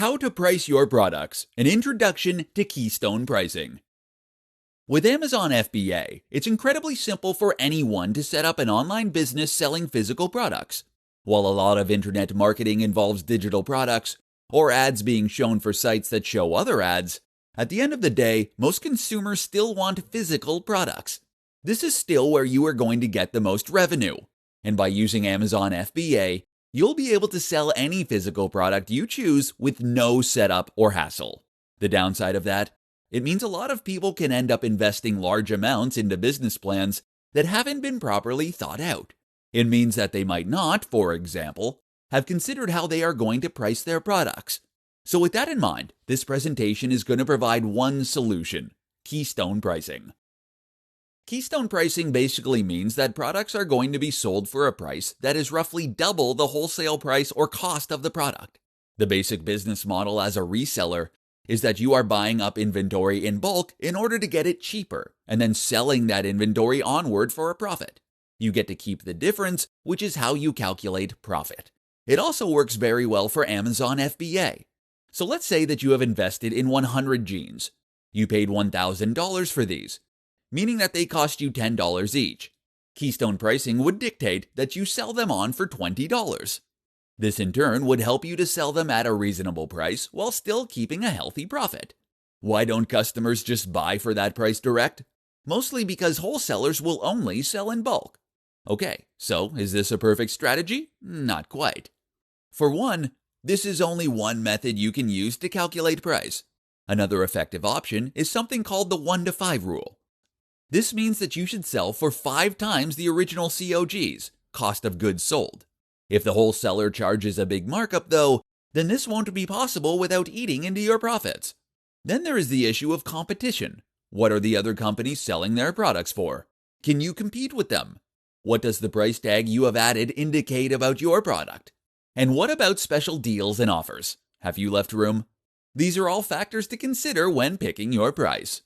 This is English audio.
How to price your products, an introduction to keystone pricing. With Amazon FBA, it's incredibly simple for anyone to set up an online business selling physical products. While a lot of internet marketing involves digital products, or ads being shown for sites that show other ads, at the end of the day, most consumers still want physical products. This is still where you are going to get the most revenue. And by using Amazon FBA, you'll be able to sell any physical product you choose with no setup or hassle. The downside of that? It means a lot of people can end up investing large amounts into business plans that haven't been properly thought out. It means that they might not, for example, have considered how they are going to price their products. So with that in mind, this presentation is going to provide one solution: keystone pricing. Keystone pricing basically means that products are going to be sold for a price that is roughly double the wholesale price or cost of the product. The basic business model as a reseller is that you are buying up inventory in bulk in order to get it cheaper, and then selling that inventory onward for a profit. You get to keep the difference, which is how you calculate profit. It also works very well for Amazon FBA. So let's say that you have invested in 100 jeans. You paid $1,000 for these, meaning that they cost you $10 each. Keystone pricing would dictate that you sell them on for $20. This in turn would help you to sell them at a reasonable price while still keeping a healthy profit. Why don't customers just buy for that price direct? Mostly because wholesalers will only sell in bulk. Okay, so is this a perfect strategy? Not quite. For one, this is only one method you can use to calculate price. Another effective option is something called the 1-to-5 rule. This means that you should sell for 5 times the original COGs, cost of goods sold. If the wholesaler charges a big markup though, then this won't be possible without eating into your profits. Then there is the issue of competition. What are the other companies selling their products for? Can you compete with them? What does the price tag you have added indicate about your product? And what about special deals and offers? Have you left room? These are all factors to consider when picking your price.